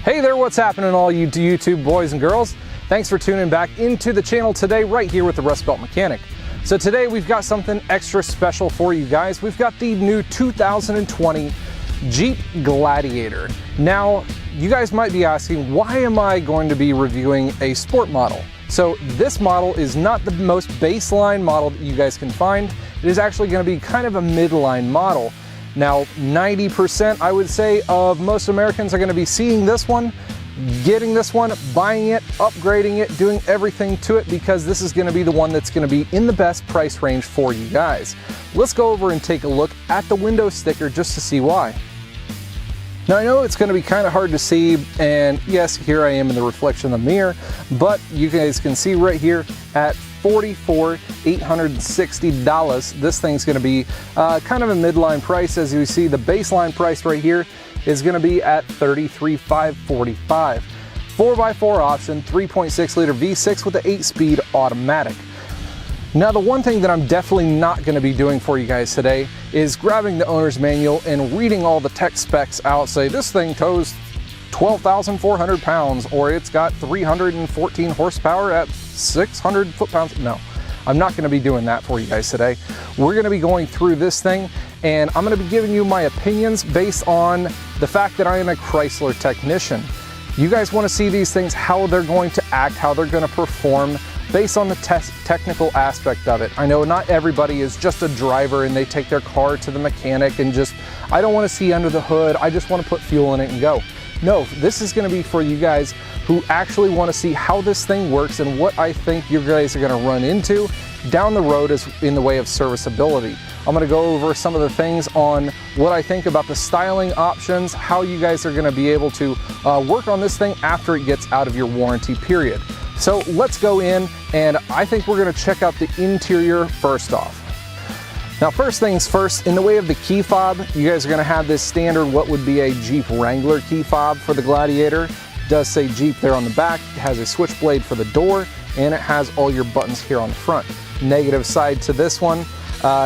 Hey there, what's happening all you YouTube boys and girls? Thanks for tuning back into the channel today right here with the Rust Belt Mechanic. So today we've got something extra special for you guys. We've got the new 2020 Jeep Gladiator. Now, you guys might be asking, why am I going to be reviewing a sport model? So this model is not the most baseline model that you guys can find. It is actually going to be kind of a midline model. Now, 90% I would say of most Americans are going to be seeing this one, getting this one, buying it, upgrading it, doing everything to it because this is going to be the one that's going to be in the best price range for you guys. Let's go over and take a look at the window sticker just to see why. Now I know it's going to be kind of hard to see, and yes, here I am in the reflection of the mirror, but you guys can see right here at $44,860. This thing's going to be kind of a midline price. As you see, the baseline price right here is going to be at $33,545. 4x4 option, 3.6 liter V6 with an 8-speed automatic. Now the one thing that I'm definitely not going to be doing for you guys today is grabbing the owner's manual and reading all the tech specs out, say this thing tows 12,400 pounds or it's got 314 horsepower at 600 foot-pounds. No, I'm not going to be doing that for you guys today. We're going to be going through this thing and I'm going to be giving you my opinions based on the fact that I am a Chrysler technician. You guys want to see these things, how they're going to act, how they're going to perform based on the technical aspect of it. I know not everybody is just a driver and they take their car to the mechanic and just, I don't want to see under the hood, I just want to put fuel in it and go. No, this is going to be for you guys who actually want to see how this thing works and what I think you guys are going to run into down the road as in the way of serviceability. I'm going to go over some of the things on what I think about the styling options, how you guys are going to be able to work on this thing after it gets out of your warranty period. So let's go in and I think we're going to check out the interior first off. Now first things first, in the way of the key fob, you guys are going to have this standard what would be a Jeep Wrangler key fob for the Gladiator. It does say Jeep there on the back. It has a switchblade for the door and it has all your buttons here on the front. Negative side to this one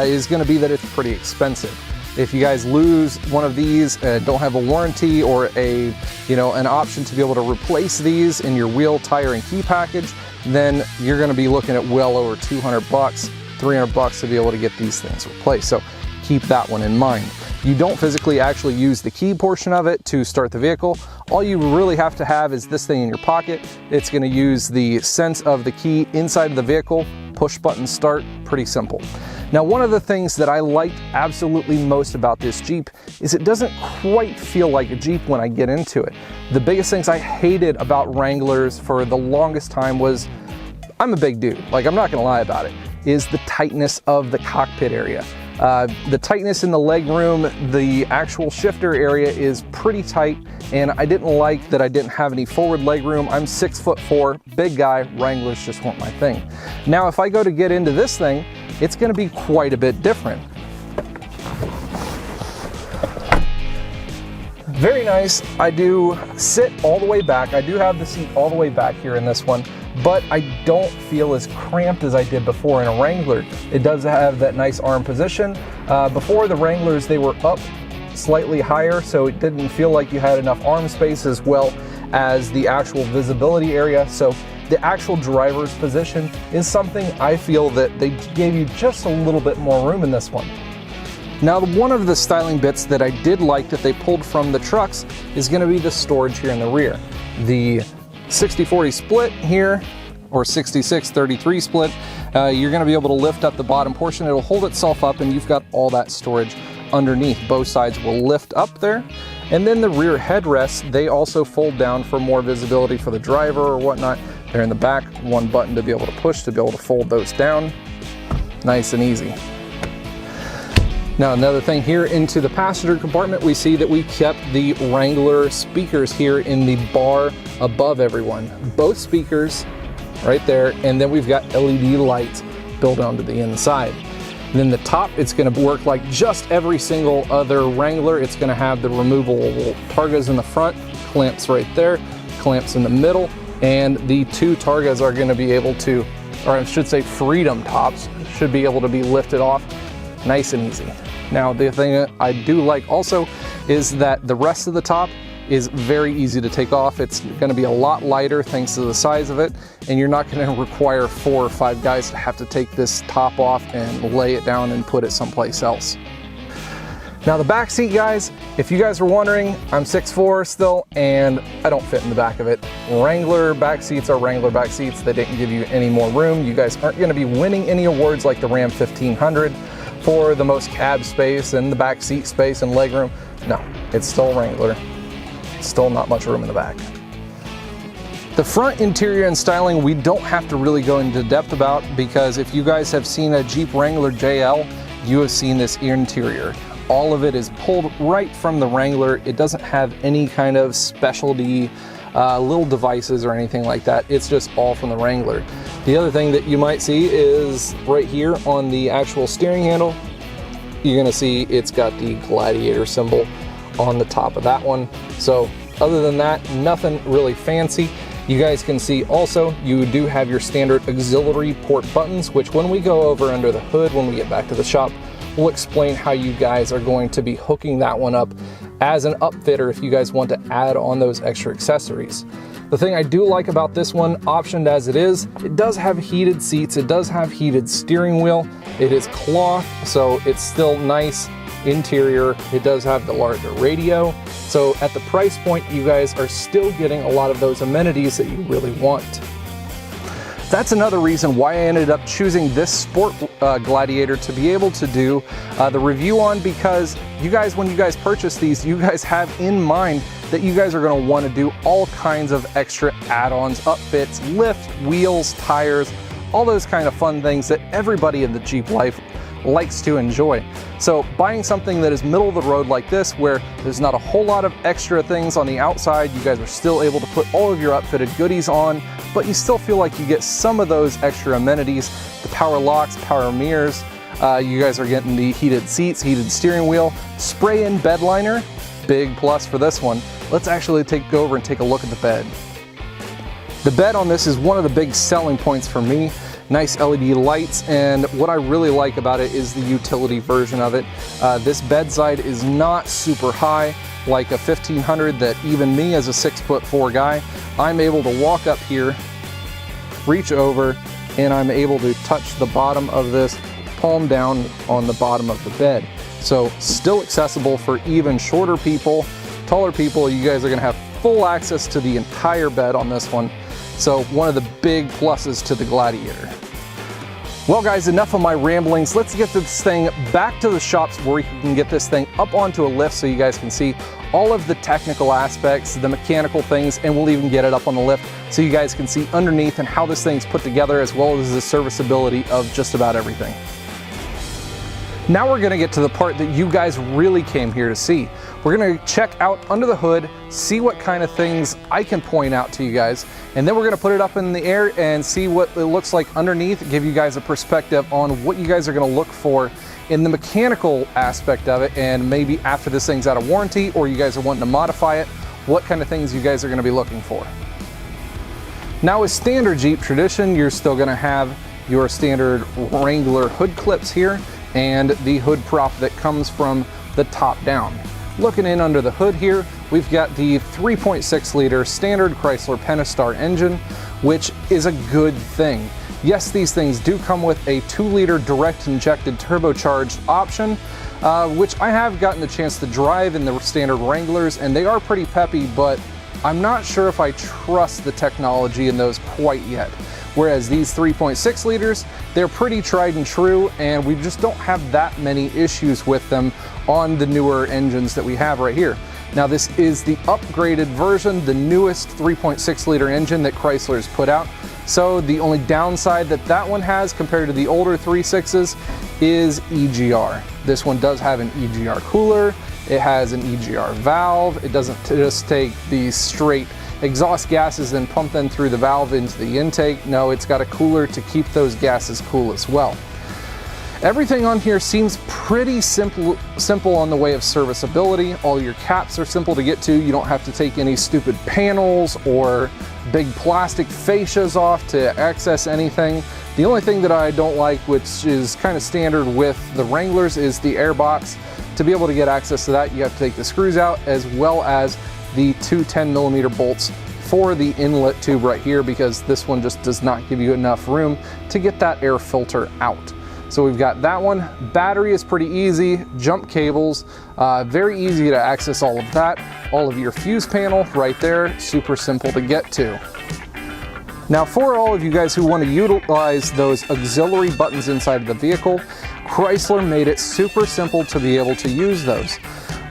is going to be that it's pretty expensive. If you guys lose one of these and don't have a warranty or an option to be able to replace these in your wheel, tire, and key package, then you're going to be looking at well over 200 bucks, 300 bucks to be able to get these things replaced. So keep that one in mind. You don't physically actually use the key portion of it to start the vehicle. All you really have to have is this thing in your pocket. It's going to use the sense of the key inside of the vehicle, push button start, pretty simple. Now, one of the things that I liked absolutely most about this Jeep is it doesn't quite feel like a Jeep when I get into it. The biggest things I hated about Wranglers for the longest time was, I'm a big dude, like I'm not gonna lie about it, is the tightness of the cockpit area. The tightness in the leg room, the actual shifter area is pretty tight, and I didn't like that I didn't have any forward leg room. I'm 6'4", big guy, Wranglers just weren't my thing. Now, if I go to get into this thing, it's going to be quite a bit different. Very nice. I do sit all the way back. I do have the seat all the way back here in this one, but I don't feel as cramped as I did before in a Wrangler. It does have that nice arm position. Before the Wranglers, they were up slightly higher, so it didn't feel like you had enough arm space as well as the actual visibility area. So the actual driver's position is something I feel that they gave you just a little bit more room in this one. Now, one of the styling bits that I did like that they pulled from the trucks is going to be the storage here in the rear. The 60-40 split here, or 66-33 split, you're going to be able to lift up the bottom portion. It'll hold itself up and you've got all that storage underneath. Both sides will lift up there. And then the rear headrests, they also fold down for more visibility for the driver or whatnot. They're in the back, one button to be able to push to be able to fold those down. Nice and easy. Now, another thing here into the passenger compartment, we see that we kept the Wrangler speakers here in the bar above everyone. Both speakers right there, and then we've got LED lights built onto the inside. And then the top, it's going to work like just every single other Wrangler. It's going to have the removable targas in the front, clamps right there, clamps in the middle, and the two targas are going to be able to, or I should say Freedom tops, should be able to be lifted off nice and easy. Now, the thing that I do like also is that the rest of the top is very easy to take off. It's going to be a lot lighter thanks to the size of it, and you're not going to require 4 or 5 guys to have to take this top off and lay it down and put it someplace else. Now the back seat, guys, if you guys were wondering, I'm 6'4" still, and I don't fit in the back of it. Wrangler back seats are Wrangler back seats. They didn't give you any more room. You guys aren't going to be winning any awards like the Ram 1500 for the most cab space and the back seat space and legroom. No, it's still Wrangler. Still not much room in the back. The front interior and styling we don't have to really go into depth about, because if you guys have seen a Jeep Wrangler JL, you have seen this interior. All of it is pulled right from the Wrangler. It doesn't have any kind of specialty little devices or anything like that. It's just all from the Wrangler. The other thing that you might see is right here on the actual steering handle, you're gonna see it's got the Gladiator symbol on the top of that one. So other than that, nothing really fancy. You guys can see also, you do have your standard auxiliary port buttons, which when we go over under the hood, when we get back to the shop, we'll explain how you guys are going to be hooking that one up as an upfitter if you guys want to add on those extra accessories. The thing I do like about this one, optioned as it does have heated seats, it does have heated steering wheel, it is cloth, so it's still nice interior. It does have the larger radio, so at the price point you guys are still getting a lot of those amenities that you really want. That's another reason why I ended up choosing this Sport Gladiator to be able to do the review on, because you guys, when you guys purchase these, you guys have in mind that you guys are going to want to do all kinds of extra add-ons, upfits, lift, wheels, tires, all those kind of fun things that everybody in the Jeep life likes to enjoy. So buying something that is middle of the road like this, where there's not a whole lot of extra things on the outside, you guys are still able to put all of your upfitted goodies on, but you still feel like you get some of those extra amenities, the power locks, power mirrors, you guys are getting the heated seats, heated steering wheel, spray-in bed liner, big plus for this one. Let's actually go over and take a look at the bed. The bed on this is one of the big selling points for me. Nice LED lights, and what I really like about it is the utility version of it. This bedside is not super high like a 1500 that even me as a 6'4" guy, I'm able to walk up here, reach over, and I'm able to touch the bottom of this, palm down on the bottom of the bed. So still accessible for even shorter people, taller people. You guys are gonna have full access to the entire bed on this one. So one of the big pluses to the Gladiator. Well guys, enough of my ramblings. Let's get this thing back to the shops where you can get this thing up onto a lift so you guys can see all of the technical aspects, the mechanical things, and we'll even get it up on the lift so you guys can see underneath and how this thing's put together, as well as the serviceability of just about everything. Now we're gonna get to the part that you guys really came here to see. We're gonna check out under the hood, see what kind of things I can point out to you guys, and then we're gonna put it up in the air and see what it looks like underneath, give you guys a perspective on what you guys are gonna look for in the mechanical aspect of it, and maybe after this thing's out of warranty or you guys are wanting to modify it, what kind of things you guys are gonna be looking for. Now with standard Jeep tradition, you're still gonna have your standard Wrangler hood clips here, and the hood prop that comes from the top down. Looking in under the hood here, we've got the 3.6 liter standard Chrysler Pentastar engine, which is a good thing. Yes, these things do come with a 2 liter direct injected turbocharged option, which I have gotten the chance to drive in the standard Wranglers, and they are pretty peppy, but I'm not sure if I trust the technology in those quite yet. Whereas these 3.6 liters, they're pretty tried and true, and we just don't have that many issues with them on the newer engines that we have right here. Now this is the upgraded version, the newest 3.6 liter engine that Chrysler's put out. So the only downside that that one has compared to the older 3.6s is EGR. This one does have an EGR cooler, it has an EGR valve, it doesn't just take the straight exhaust gases and pump them through the valve into the intake. No, it's got a cooler to keep those gases cool as well. Everything on here seems pretty simple on the way of serviceability. All your caps are simple to get to. You don't have to take any stupid panels or big plastic fascias off to access anything. The only thing that I don't like, which is kind of standard with the Wranglers, is the airbox. To be able to get access to that, you have to take the screws out, as well as the two 10mm bolts for the inlet tube right here, because this one just does not give you enough room to get that air filter out. So we've got that one. Battery is pretty easy. Jump cables, very easy to access all of that. All of your fuse panel right there, super simple to get to. Now for all of you guys who want to utilize those auxiliary buttons inside of the vehicle, Chrysler made it super simple to be able to use those.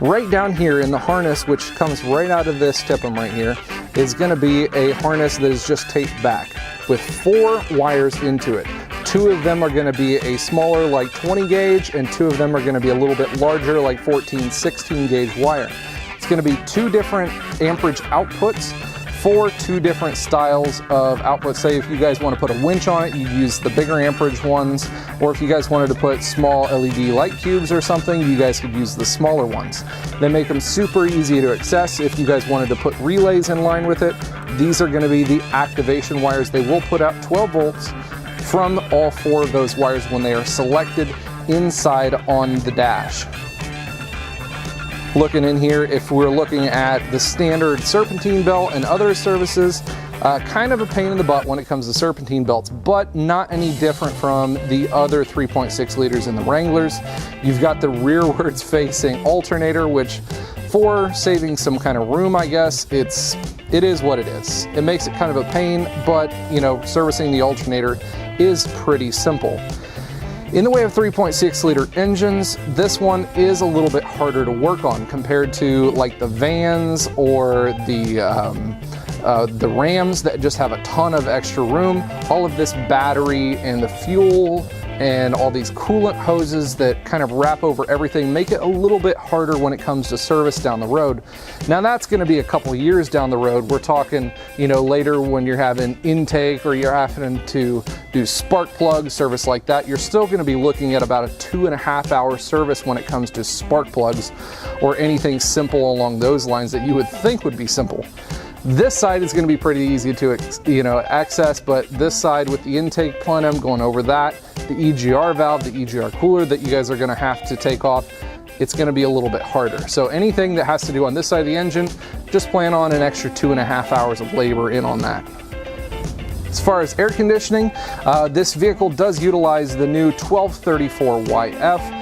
Right down here in the harness, which comes right out of this tip-em right here, is going to be a harness that is just taped back with 4 wires into it. 2 of them are going to be a smaller, like 20 gauge, and 2 of them are going to be a little bit larger, like 14, 16 gauge wire. It's going to be 2 different amperage outputs for 2 different styles of outputs. Say if you guys want to put a winch on it, you use the bigger amperage ones, or if you guys wanted to put small LED light cubes or something, you guys could use the smaller ones. They make them super easy to access. If you guys wanted to put relays in line with it, these are going to be the activation wires. They will put out 12 volts from all 4 of those wires when they are selected inside on the dash. Looking in here, if we're looking at the standard serpentine belt and other services, kind of a pain in the butt when it comes to serpentine belts, but not any different from the other 3.6 liters in the Wranglers. You've got the rearwards facing alternator, which for saving some kind of room, I guess, it is what it is. It makes it kind of a pain, but you know, servicing the alternator is pretty simple. In the way of 3.6 liter engines, this one is a little bit harder to work on compared to like the vans or the Rams that just have a ton of extra room. All of this battery and the fuel and all these coolant hoses that kind of wrap over everything make it a little bit harder when it comes to service down the road. Now that's going to be a couple years down the road. We're talking, you know, later when you're having intake or you're having to do spark plug service like that, you're still going to be looking at about a 2.5 hour service when it comes to spark plugs or anything simple along those lines that you would think would be simple. This side is going to be pretty easy to access, but this side with the intake plenum, going over that, the EGR valve, the EGR cooler that you guys are going to have to take off, it's going to be a little bit harder. So anything that has to do on this side of the engine, just plan on an extra 2.5 hours of labor in on that. As far as air conditioning, this vehicle does utilize the new 1234YF.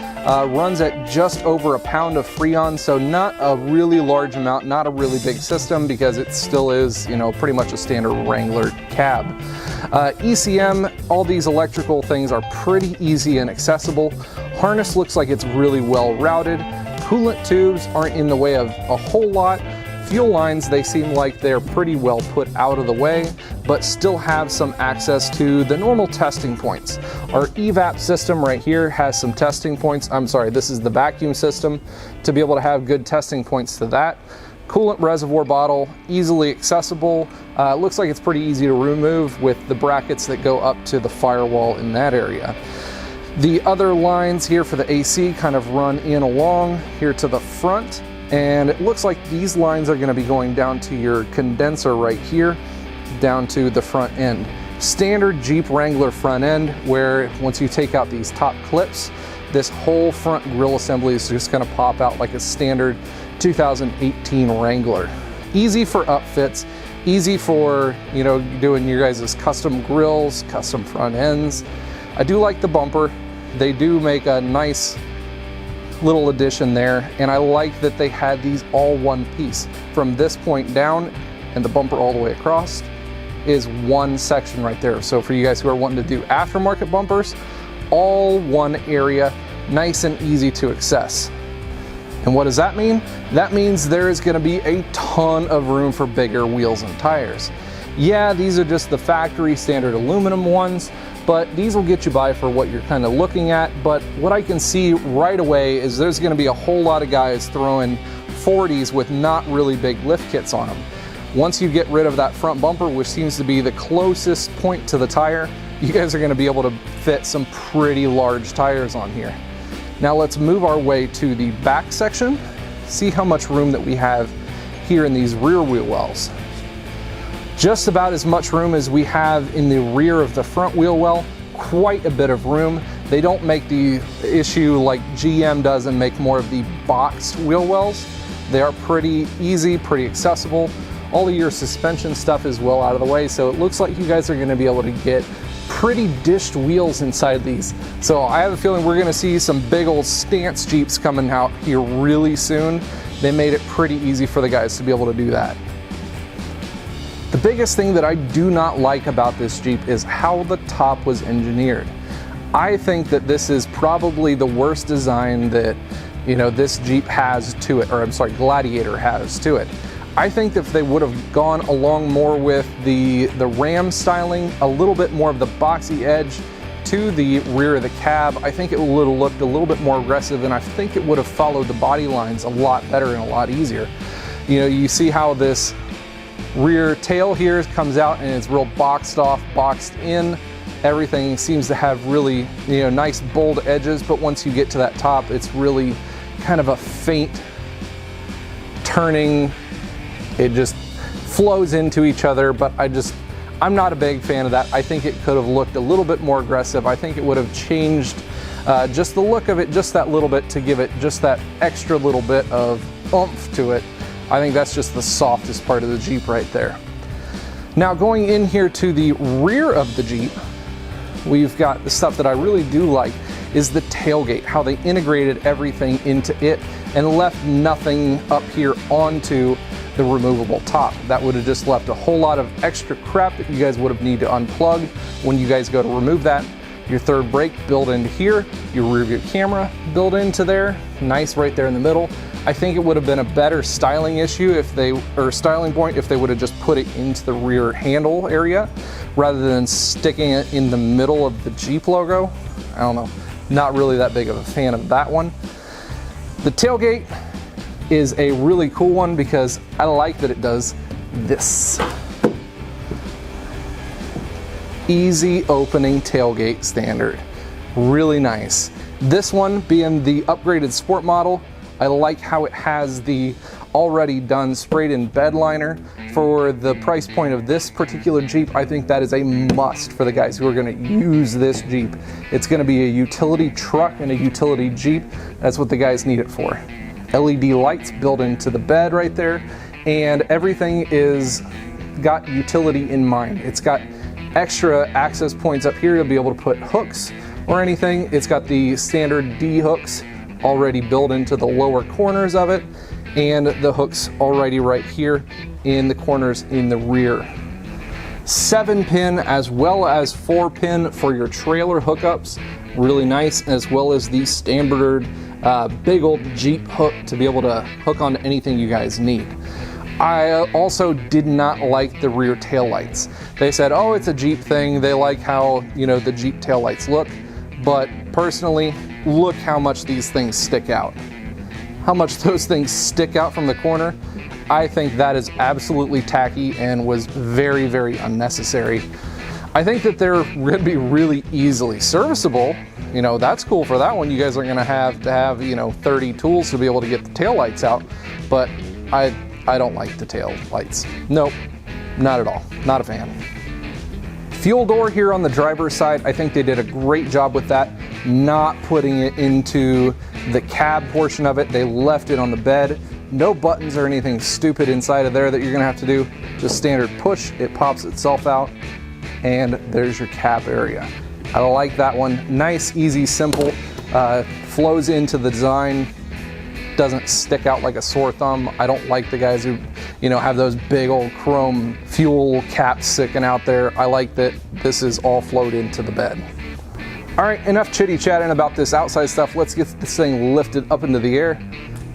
Runs at just over a pound of Freon, so not a really large amount, not a really big system, because it still is, you know, pretty much a standard Wrangler cab. ECM, all these electrical things are pretty easy and accessible. Harness looks like it's really well routed. Coolant tubes aren't in the way of a whole lot. Fuel lines, they seem like they're pretty well put out of the way, but still have some access to the normal testing points. Our evap system right here has some testing points. I'm sorry, this is the vacuum system to be able to have good testing points to that. Coolant reservoir bottle, easily accessible. Looks like it's pretty easy to remove with the brackets that go up to the firewall in that area. The other lines here for the AC kind of run in along here to the front. And it looks like these lines are going to be going down to your condenser right here, down to the front end. Standard Jeep Wrangler front end, where once you take out these top clips, this whole front grille assembly is just going to pop out like a standard 2018 Wrangler. Easy for upfits, easy for, you know, doing your guys' custom grills, custom front ends. I do like the bumper. They do make a nice little addition there, and I like that they had these all one piece. From this point down and the bumper all the way across is one section right there. So for you guys who are wanting to do aftermarket bumpers, all one area, nice and easy to access. And what does that mean? That means there is going to be a ton of room for bigger wheels and tires. Yeah, these are just the factory standard aluminum ones, but these will get you by for what you're kind of looking at. But what I can see right away is there's going to be a whole lot of guys throwing 40s with not really big lift kits on them. Once you get rid of that front bumper, which seems to be the closest point to the tire, you guys are going to be able to fit some pretty large tires on here. Now let's move our way to the back section, see how much room that we have here in these rear wheel wells. Just about as much room as we have in the rear of the front wheel well, quite a bit of room. They don't make the issue like GM does and make more of the boxed wheel wells. They are pretty easy, pretty accessible. All of your suspension stuff is well out of the way, so it looks like you guys are going to be able to get pretty dished wheels inside these. So I have a feeling we're going to see some big old stance Jeeps coming out here really soon. They made it pretty easy for the guys to be able to do that. The biggest thing that I do not like about this Jeep is how the top was engineered. I think that this is probably the worst design that, you know, this Jeep has to it, or I'm sorry, Gladiator has to it. I think if they would have gone along more with the Ram styling, a little bit more of the boxy edge to the rear of the cab, I think it would have looked a little bit more aggressive, and I think it would have followed the body lines a lot better and a lot easier. You know, you see how this rear tail here comes out and it's real boxed off, boxed in. Everything seems to have really, you know, nice bold edges, but once you get to that top, it's really kind of a faint turning. It just flows into each other, but I'm not a big fan of that. I think it could have looked a little bit more aggressive. I think it would have changed just the look of it just that little bit to give it just that extra little bit of oomph to it. I think that's just the softest part of the Jeep right there. Now going in here to the rear of the Jeep, we've got the stuff that I really do like is the tailgate, how they integrated everything into it and left nothing up here onto the removable top. That would have just left a whole lot of extra crap that you guys would have needed to unplug when you guys go to remove that. Your third brake built into here, your rear view camera built into there, nice right there in the middle. I think it would have been a better styling issue if they, or styling point, if they would have just put it into the rear handle area rather than sticking it in the middle of the Jeep logo. I don't know, not really that big of a fan of that one. The tailgate is a really cool one because I like that it does this. Easy opening tailgate standard. Really nice. This one being the upgraded sport model, I like how it has the already done sprayed in bed liner. For the price point of this particular Jeep, I think that is a must for the guys who are going to use this Jeep. It's going to be a utility truck and a utility Jeep. That's what the guys need it for. LED lights built into the bed right there, and everything is got utility in mind. It's got extra access points up here to be able to put hooks or anything. It's got the standard D hooks already built into the lower corners of it, and the hooks already right here in the corners in the rear. 7-pin as well as 4-pin for your trailer hookups. Really nice, as well as the standard big old Jeep hook to be able to hook onto anything you guys need. I also did not like the rear tail lights. They said, oh, it's a Jeep thing. They like how, you know, the Jeep tail lights look. But personally, look how much these things stick out. How much those things stick out from the corner. I think that is absolutely tacky and was very, very unnecessary. I think that they're going to be really easily serviceable. You know, that's cool for that one. You guys are going to have, you know, 30 tools to be able to get the tail lights out. But I don't like the tail lights. Nope, not at all. Not a fan. Fuel door here on the driver's side, I think they did a great job with that, not putting it into the cab portion of it. They left it on the bed. No buttons or anything stupid inside of there that you're gonna have to do. Just standard push, it pops itself out, and there's your cab area. I like that one. Nice, easy, simple, flows into the design, doesn't stick out like a sore thumb. I don't like the guys who, you know, have those big old chrome fuel caps sticking out there. I like that this is all flowed into the bed. All right, enough chitty chatting about this outside stuff. Let's get this thing lifted up into the air.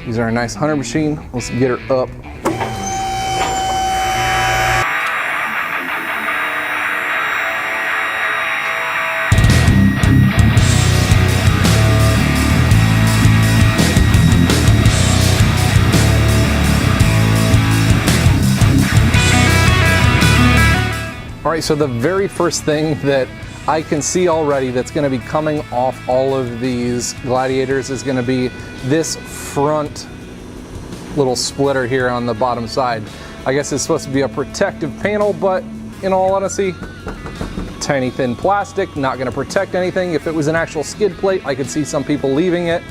These are a nice hunter machine. Let's get her up. All right, so the very first thing that I can see already that's going to be coming off all of these Gladiators is going to be this front little splitter here on the bottom side. I guess it's supposed to be a protective panel, but in all honesty, tiny thin plastic, not going to protect anything. If it was an actual skid plate, I could see some people leaving it,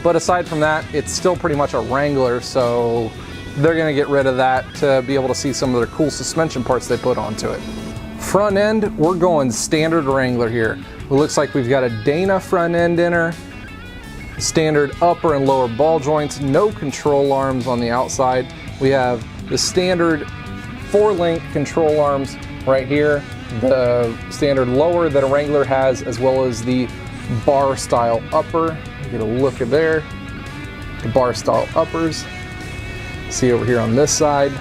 But aside from that, it's still pretty much a Wrangler, so they're gonna get rid of that to be able to see some of their cool suspension parts they put onto it. Front end, we're going standard Wrangler here. It looks like we've got a Dana front end in her, standard upper and lower ball joints, no control arms on the outside. We have the standard 4-link control arms right here, the standard lower that a Wrangler has, as well as the bar style upper. Get a look at there, the bar style uppers. See over here on this side,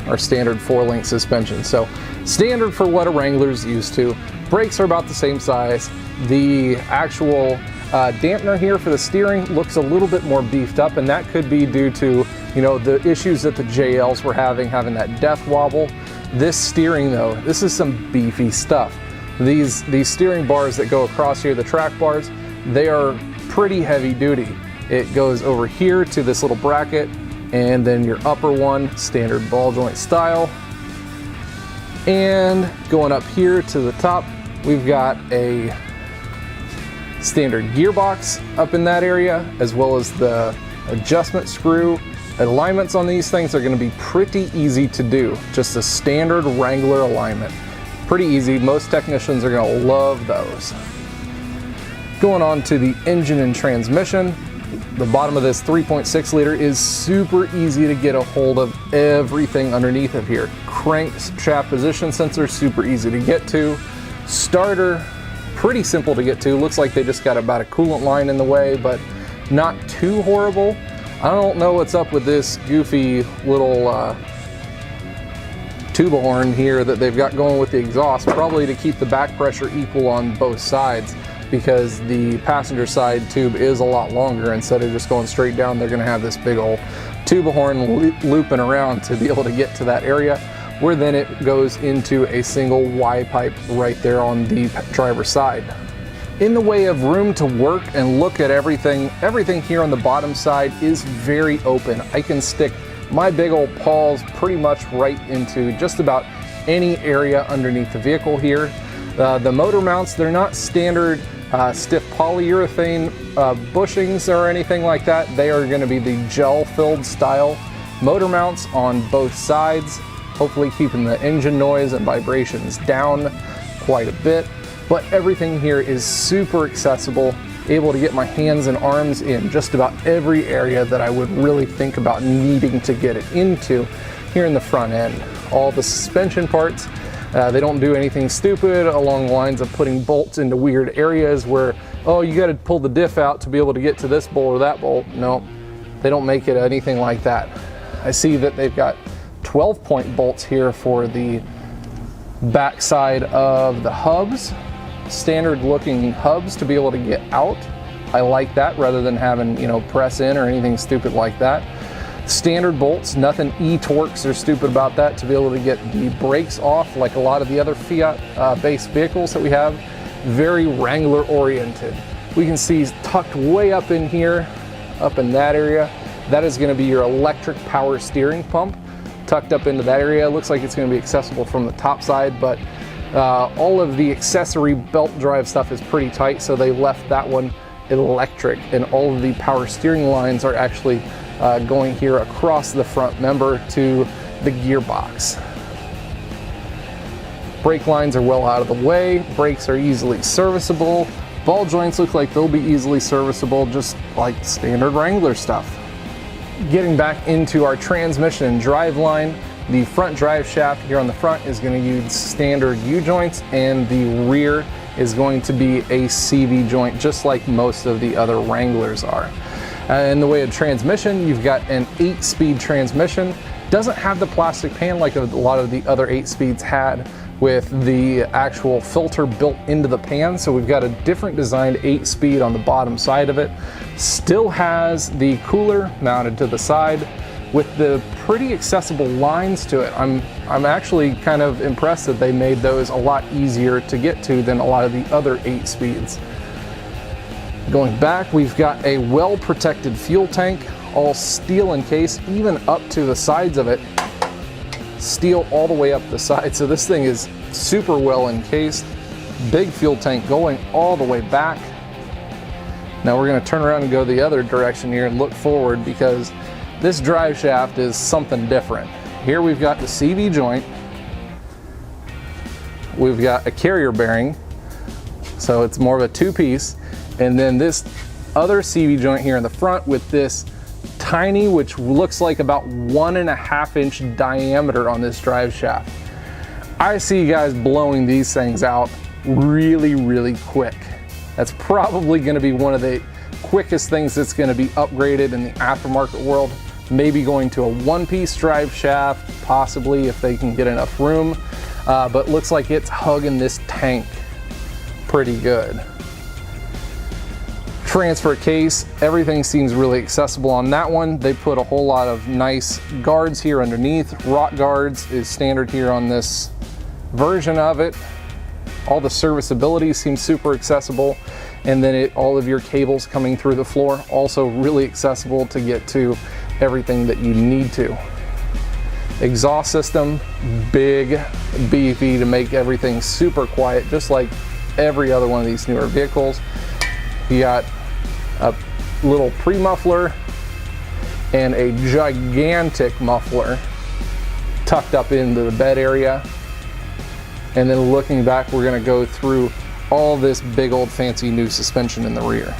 our standard 4-link suspension. So standard for what a Wrangler's used to. Brakes are about the same size. The actual dampener here for the steering looks a little bit more beefed up, and that could be due to, you know, the issues that the JLs were having that death wobble. This steering though, this is some beefy stuff. These steering bars that go across here, the track bars, they are pretty heavy duty. It goes over here to this little bracket, and then your upper one, standard ball joint style. And going up here to the top, we've got a standard gearbox up in that area, as well as the adjustment screw. Alignments on these things are going to be pretty easy to do. Just a standard Wrangler alignment. Pretty easy. Most technicians are going to love those. Going on to the engine and transmission. The bottom of this 3.6 liter is super easy to get a hold of everything underneath of here. Crankshaft position sensor, super easy to get to. Starter, pretty simple to get to. Looks like they just got about a coolant line in the way, but not too horrible. I don't know what's up with this goofy little tuba horn here that they've got going with the exhaust, probably to keep the back pressure equal on both sides, because the passenger side tube is a lot longer. Instead of just going straight down, they're going to have this big old tuba horn looping around to be able to get to that area, where then it goes into a single Y pipe right there on the driver's side. In the way of room to work and look at everything here on the bottom side is very open. I can stick my big old paws pretty much right into just about any area underneath the vehicle here. The motor mounts, they're not standard stiff polyurethane bushings or anything like that. They are going to be the gel-filled style motor mounts on both sides, hopefully keeping the engine noise and vibrations down quite a bit. But everything here is super accessible, able to get my hands and arms in just about every area that I would really think about needing to get it into here in the front end. All the suspension parts, they don't do anything stupid along the lines of putting bolts into weird areas where, oh, you got to pull the diff out to be able to get to this bolt or that bolt. No, they don't make it anything like that. I see that they've got 12-point bolts here for the back side of the hubs. Standard looking hubs to be able to get out. I like that rather than having, you know, press in or anything stupid like that. Standard bolts, nothing e-torques or stupid about that, to be able to get the brakes off like a lot of the other Fiat based vehicles that we have. Very Wrangler oriented. We can see tucked way up in here, up in that area, that is going to be your electric power steering pump. Tucked up into that area. It looks like it's going to be accessible from the top side, but all of the accessory belt drive stuff is pretty tight, so they left that one electric, and all of the power steering lines are actually going here across the front member to the gearbox. Brake lines are well out of the way, brakes are easily serviceable, ball joints look like they'll be easily serviceable, just like standard Wrangler stuff. Getting back into our transmission and drive line, the front drive shaft here on the front is going to use standard U-joints, and the rear is going to be a CV joint, just like most of the other Wranglers are. In the way of transmission, you've got an 8-speed transmission. Doesn't have the plastic pan like a lot of the other 8-speeds had, with the actual filter built into the pan. So we've got a different designed 8-speed on the bottom side of it. Still has the cooler mounted to the side with the pretty accessible lines to it. I'm actually kind of impressed that they made those a lot easier to get to than a lot of the other 8-speeds. Going back, we've got a well-protected fuel tank, all steel encased, even up to the sides of it. Steel all the way up the side, so this thing is super well encased. Big fuel tank going all the way back. Now we're going to turn around and go the other direction here and look forward, because this drive shaft is something different. Here we've got the CV joint, we've got a carrier bearing, so it's more of a two-piece, and then this other CV joint here in the front with this tiny, which looks like about 1.5 inch diameter on this drive shaft. I see you guys blowing these things out really quick. That's probably going to be one of the quickest things that's going to be upgraded in the aftermarket world. Maybe going to a one-piece drive shaft, possibly if they can get enough room, but looks like it's hugging this tank pretty good. Transfer case, everything seems really accessible on that one. They put a whole lot of nice guards here underneath. Rock guards is standard here on this version of it. All the serviceability seems super accessible, and then all of your cables coming through the floor, also really accessible to get to everything that you need to. Exhaust system, big, beefy to make everything super quiet, just like every other one of these newer vehicles. You got a little pre-muffler and a gigantic muffler tucked up into the bed area. And then looking back, we're going to go through all this big old fancy new suspension in the rear.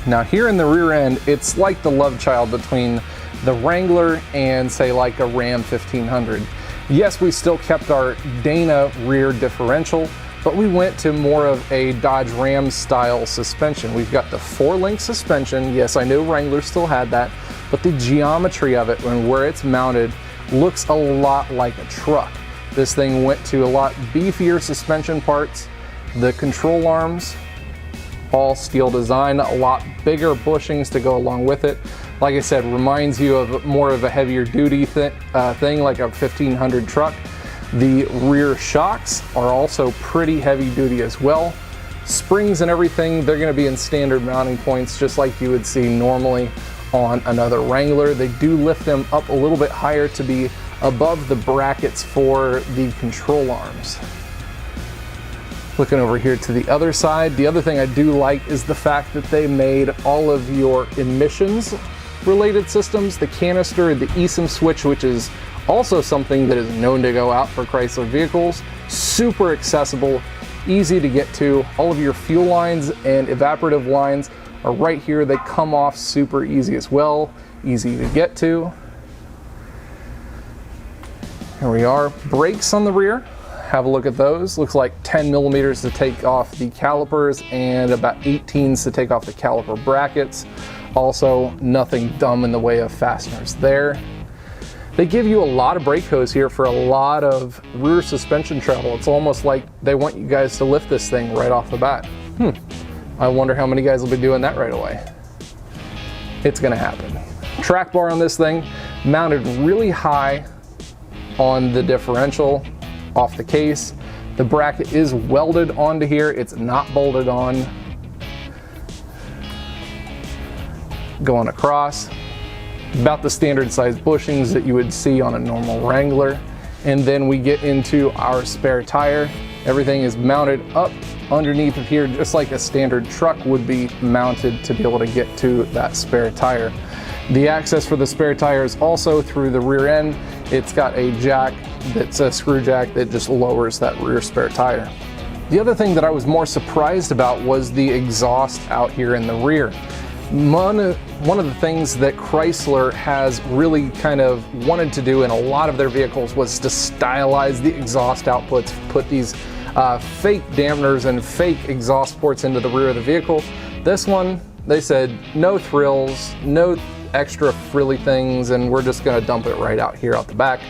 Now here in the rear end, it's like the love child between the Wrangler and say like a Ram 1500. Yes, we still kept our Dana rear differential, but we went to more of a Dodge Ram style suspension. We've got the 4-link suspension. Yes, I know Wrangler still had that, but the geometry of it and where it's mounted looks a lot like a truck. This thing went to a lot beefier suspension parts. The control arms, all steel design, a lot bigger bushings to go along with it. Like I said, reminds you of more of a heavier duty thing like a 1500 truck. The rear shocks are also pretty heavy duty as well. Springs and everything, they're going to be in standard mounting points just like you would see normally on another Wrangler. They do lift them up a little bit higher to be above the brackets for the control arms. Looking over here to the other side, the other thing I do like is the fact that they made all of your emissions related systems, the canister, the eSIM switch, which is also something that is known to go out for Chrysler vehicles, super accessible, easy to get to. All of your fuel lines and evaporative lines are right here. They come off super easy as well, easy to get to. Here we are. Brakes on the rear, have a look at those. Looks like 10 millimeters to take off the calipers and about 18s to take off the caliper brackets. Also, nothing dumb in the way of fasteners there. They give you a lot of brake hose here for a lot of rear suspension travel. It's almost like they want you guys to lift this thing right off the bat. I wonder how many guys will be doing that right away. It's gonna happen. Track bar on this thing, mounted really high on the differential off the case. The bracket is welded onto here. It's not bolted on. Going across, about the standard size bushings that you would see on a normal Wrangler. And then we get into our spare tire. Everything is mounted up underneath of here, just like a standard truck would be mounted to be able to get to that spare tire. The access for the spare tire is also through the rear end. It's got a jack that's a screw jack that just lowers that rear spare tire. The other thing that I was more surprised about was the exhaust out here in the rear. One of the things that Chrysler has really kind of wanted to do in a lot of their vehicles was to stylize the exhaust outputs, put these fake dampeners and fake exhaust ports into the rear of the vehicle. This one, they said, no thrills, no extra frilly things, and we're just gonna dump it right out here out the back.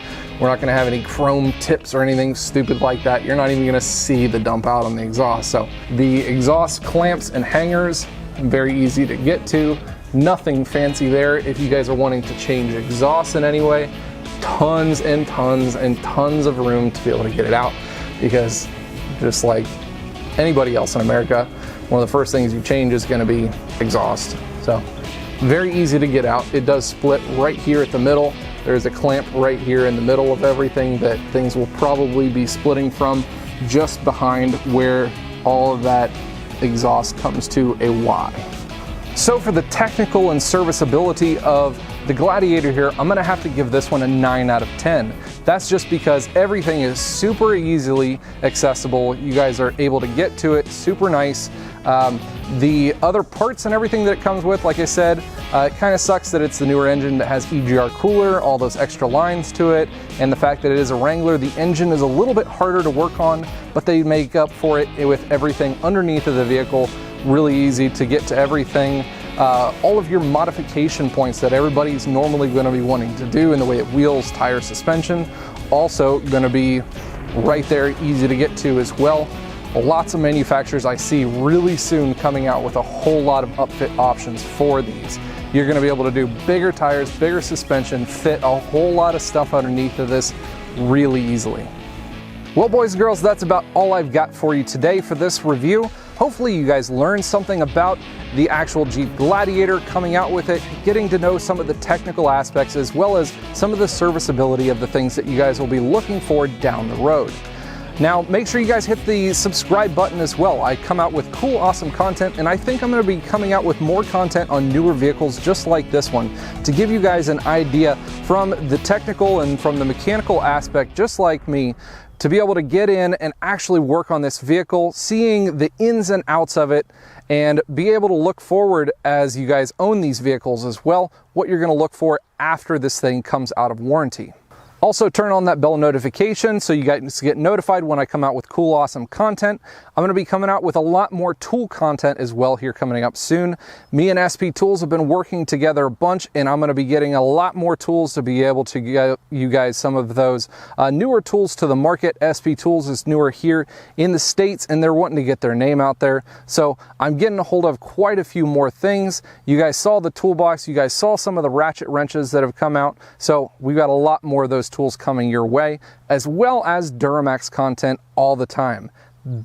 We're not gonna have any chrome tips or anything stupid like that. You're not even gonna see the dump out on the exhaust. So the exhaust clamps and hangers, very easy to get to. Nothing fancy there. If you guys are wanting to change exhaust in any way, tons and tons and tons of room to be able to get it out, because just like anybody else in America, one of the first things you change is going to be exhaust. So very easy to get out. It does split right here at the middle. There's a clamp right here in the middle of everything that things will probably be splitting from, just behind where all of that exhaust comes to a Y. So for the technical and serviceability of the Gladiator here, I'm gonna have to give this one a 9 out of 10. That's just because everything is super easily accessible. You guys are able to get to it, super nice. The other parts and everything that it comes with, like I said, it kind of sucks that it's the newer engine that has EGR cooler, all those extra lines to it, and the fact that it is a Wrangler. The engine is a little bit harder to work on, but they make up for it with everything underneath of the vehicle. Really easy to get to everything. All of your modification points that everybody's normally going to be wanting to do in the way of wheels, tires, suspension, also going to be right there, easy to get to as well. Lots of manufacturers I see really soon coming out with a whole lot of upfit options for these. You're going to be able to do bigger tires, bigger suspension, fit a whole lot of stuff underneath of this really easily. Well, boys and girls, that's about all I've got for you today for this review. Hopefully you guys learned something about the actual Jeep Gladiator, coming out with it, getting to know some of the technical aspects as well as some of the serviceability of the things that you guys will be looking for down the road. Now, make sure you guys hit the subscribe button as well. I come out with cool, awesome content, and I think I'm going to be coming out with more content on newer vehicles just like this one to give you guys an idea from the technical and from the mechanical aspect, just like me, to be able to get in and actually work on this vehicle, seeing the ins and outs of it, and be able to look forward as you guys own these vehicles as well, what you're going to look for after this thing comes out of warranty. Also, turn on that bell notification so you guys get notified when I come out with cool, awesome content. I'm going to be coming out with a lot more tool content as well here coming up soon. Me and SP Tools have been working together a bunch, and I'm going to be getting a lot more tools to be able to get you guys some of those newer tools to the market. SP Tools is newer here in the States, and they're wanting to get their name out there. So I'm getting a hold of quite a few more things. You guys saw the toolbox. You guys saw some of the ratchet wrenches that have come out. So we've got a lot more of those tools coming your way, as well as Duramax content all the time.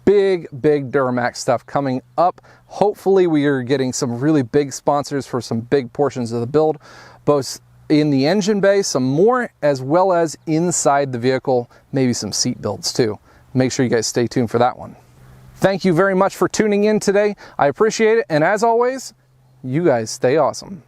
Big Duramax stuff coming up. Hopefully we are getting some really big sponsors for some big portions of the build, both in the engine bay, some more, as well as inside the vehicle, maybe some seat builds too. Make sure you guys stay tuned for that one. Thank you very much for tuning in today. I appreciate it, and as always, you guys stay awesome.